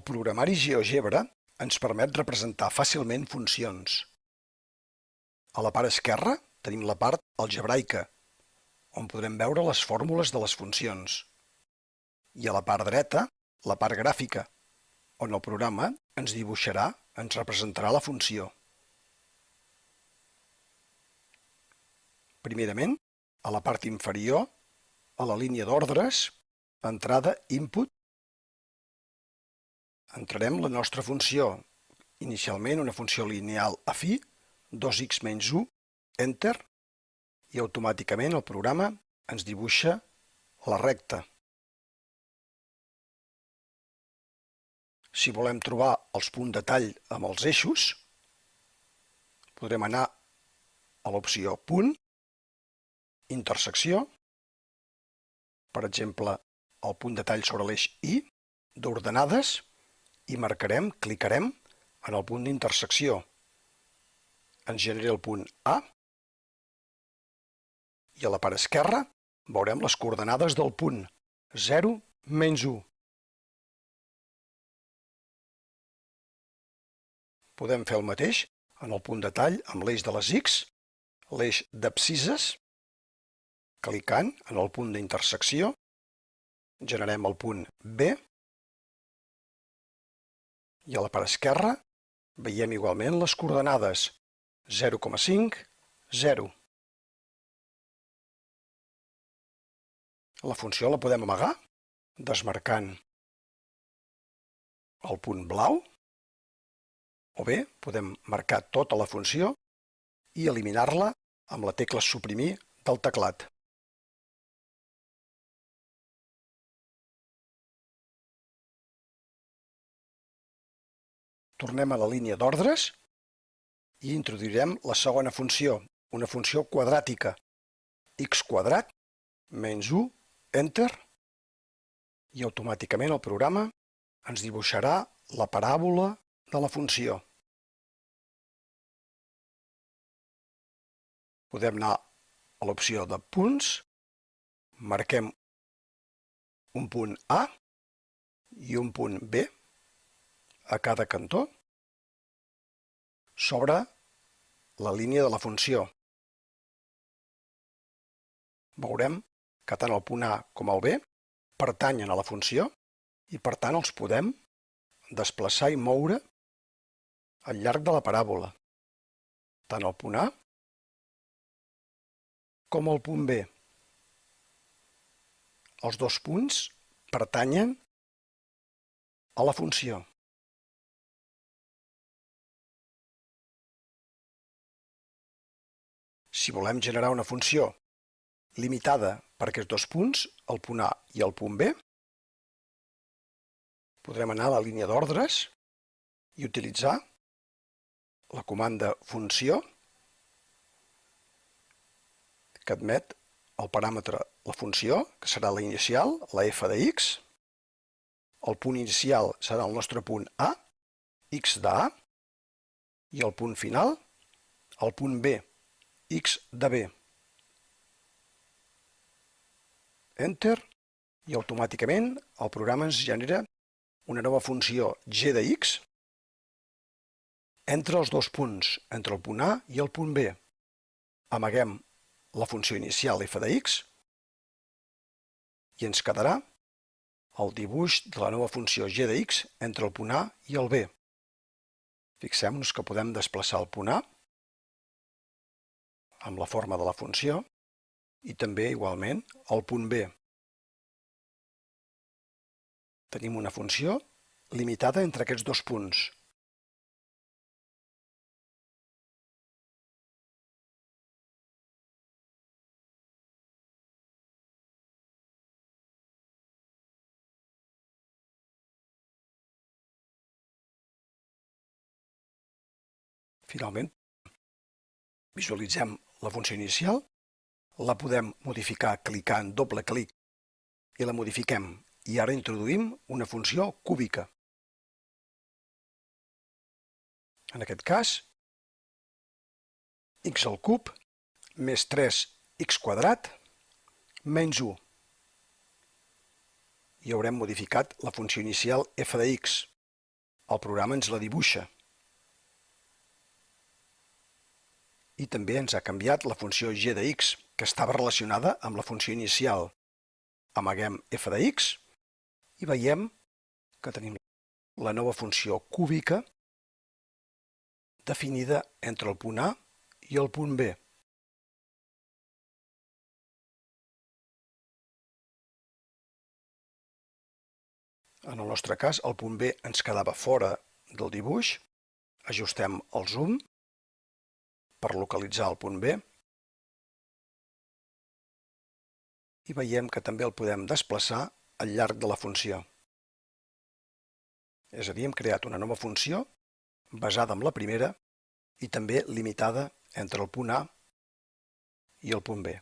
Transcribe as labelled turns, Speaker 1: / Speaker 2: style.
Speaker 1: El programari GeoGebra ens permet representar fàcilment funcions. A la part esquerra tenim la part algebraica, on podrem veure les fórmules de les funcions. I a la part dreta, la part gràfica, on el programa ens dibuixarà, ens representarà la funció. Primerament, a la part inferior, a la línia d'ordres, entrada Input, entrarem la nostra funció, inicialment una funció lineal afí, 2x menys 1, Enter, i automàticament el programa ens dibuixa la recta. Si volem trobar els punts de tall amb els eixos, podrem anar a l'opció Punt, Intersecció, per exemple, el punt de tall sobre l'eix I, d'ordenades, i clicarem en el punt d'intersecció. Ens genera el punt A, i a la part esquerra veurem les coordenades del punt 0, menys 1. Podem fer el mateix en el punt de tall amb l'eix de les X, l'eix d'abscisses. Clicant en el punt d'intersecció, generem el punt B, i a la part esquerra veiem igualment les coordenades 0,5, 0. La funció la podem amagar desmarcant el punt blau, o bé podem marcar tota la funció i eliminar-la amb la tecla suprimir del teclat. Tornem a la línia d'ordres i introduirem la segona funció, una funció quadràtica, x quadrat menys 1, Enter, i automàticament el programa ens dibuixarà la paràbola de la funció. Podem anar a l'opció de punts, marquem un punt A i un punt B a cada cantó sobre la línia de la funció. Veurem que tant el punt A com el B pertanyen a la funció i, per tant, els podem desplaçar i moure al llarg de la paràbola, tant el punt A com el punt B. Els dos punts pertanyen a la funció. Si volem generar una funció limitada per aquests dos punts, el punt A i el punt B, podrem anar a la línia d'ordres i utilitzar la comanda funció, que admet el paràmetre la funció, que serà la inicial, la f de x. El punt inicial serà el nostre punt A, x de A, i el punt final, el punt B, x de B. Enter, i automàticament el programa ens genera una nova funció g de x entre els dos punts, entre el punt A i el punt B. Amaguem la funció inicial f de x i ens quedarà el dibuix de la nova funció g de x entre el punt A i el B. Fixem-nos que podem desplaçar el punt A amb la forma de la funció i també, igualment, el punt B. Tenim una funció limitada entre aquests dos punts. Finalment, visualitzem la funció inicial, la podem modificar clicant doble clic i la modifiquem. I ara introduïm una funció cúbica. En aquest cas, x al cub més 3x quadrat menys 1. I haurem modificat la funció inicial f de x. el programa ens la dibuixa. I també ens ha canviat la funció g de x, que estava relacionada amb la funció inicial. Amaguem f de x i veiem que tenim la nova funció cúbica definida entre el punt A i el punt B. En el nostre cas, el punt B ens quedava fora del dibuix. Ajustem el zoom per localitzar el punt B i veiem que també el podem desplaçar al llarg de la funció. És a dir, hem creat una nova funció basada en la primera i també limitada entre el punt A i el punt B.